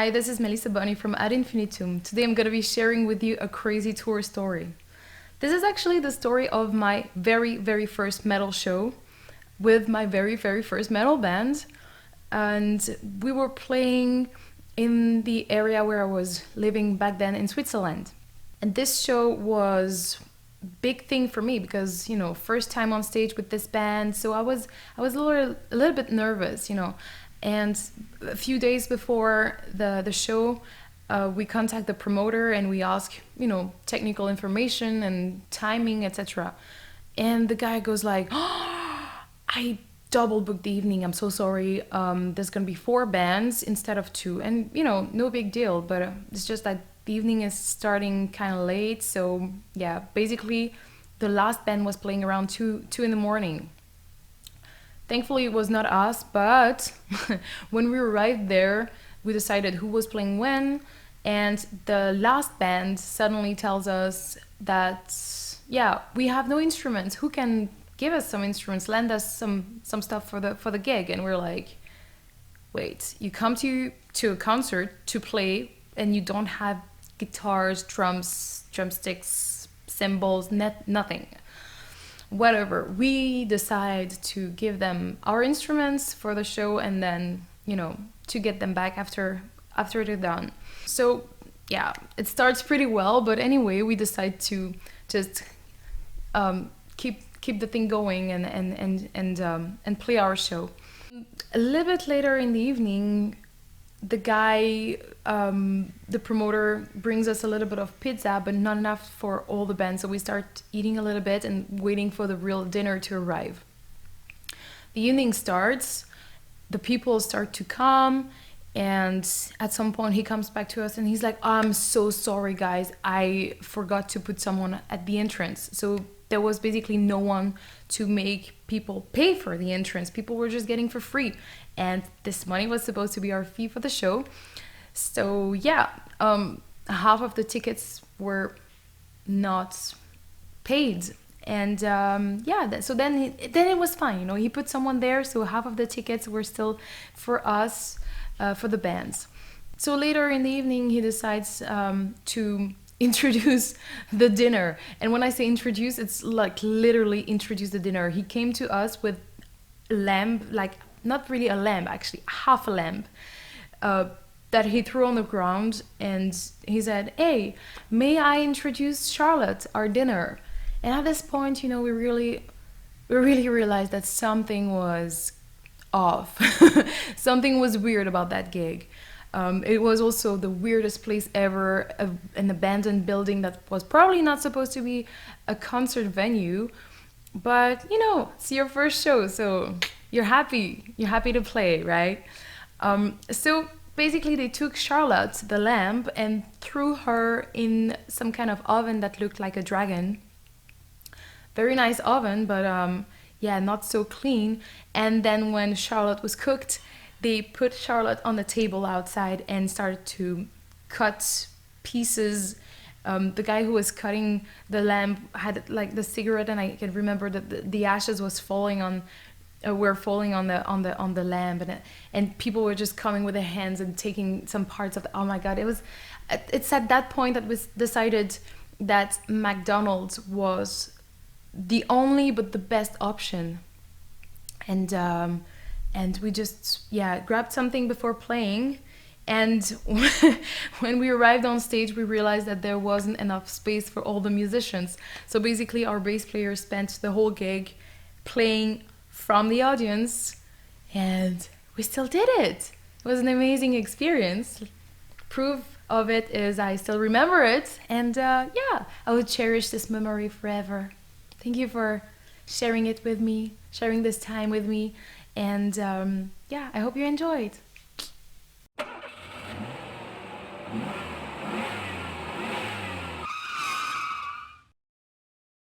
Hi, this is Melissa Bunny from Infinitum. Today I'm going to be sharing with you a crazy tour story. This is actually the story of my very first metal show with my very first metal band. And we were playing in the area where I was living back then in Switzerland. And this show was a big thing for me because, first time on stage with this band. So I was a little bit nervous, And a few days before the show, we contact the promoter and we ask, technical information and timing, etc. And the guy goes like, "Oh, I double booked the evening. I'm so sorry. There's gonna be 4 bands instead of 2." And no big deal. But it's just that the evening is starting kind of late. So yeah, basically, the last band was playing around 2 in the morning. Thankfully, it was not us, but when we arrived there, we decided who was playing when, and the last band suddenly tells us that, yeah, we have no instruments. Who can give us some instruments, lend us some stuff for the gig? And we're like, wait, you come to a concert to play, and you don't have guitars, drums, drumsticks, cymbals, nothing. Whatever, we decide to give them our instruments for the show and then, to get them back after they're done. So yeah, it starts pretty well, but anyway, we decide to just keep the thing going and play our show. A little bit later in the evening, the guy, the promoter, brings us a little bit of pizza, but not enough for all the band. So we start eating a little bit and waiting for the real dinner to arrive. The evening starts, the people start to come, and at some point he comes back to us and he's like, "I'm so sorry, guys. I forgot to put someone at the entrance." So there was basically no one to make people pay for the entrance. People were just getting for free. And this money was supposed to be our fee for the show. So yeah, half of the tickets were not paid. And so then it was fine. He put someone there, so half of the tickets were still for us, for the bands. So later in the evening, he decides to introduce the dinner. And when I say introduce, it's like literally introduce the dinner. He came to us with lamb, like not really a lamb, actually half a lamb, that he threw on the ground, and he said, "Hey, may I introduce Charlotte, our dinner?" And at this point, we really realized that something was off. Something was weird about that gig. It was also the weirdest place ever, an abandoned building that was probably not supposed to be a concert venue. But, it's your first show, so you're happy to play, right? So basically they took Charlotte, the lamb, and threw her in some kind of oven that looked like a dragon. Very nice oven, but not so clean. And then when Charlotte was cooked, they put Charlotte on the table outside and started to cut pieces. The guy who was cutting the lamb had like the cigarette, and I can remember that the ashes was falling on, were falling on the lamb, and people were just coming with their hands and taking some parts of. Oh my God! It's at that point that was decided that McDonald's was the only but the best option, and we just grabbed something before playing. And when we arrived on stage, we realized that there wasn't enough space for all the musicians. So basically our bass player spent the whole gig playing from the audience, and we still did it. It was an amazing experience. Proof of it is I still remember it, and I would cherish this memory forever. Thank you for sharing it with me, sharing this time with me, and I hope you enjoyed.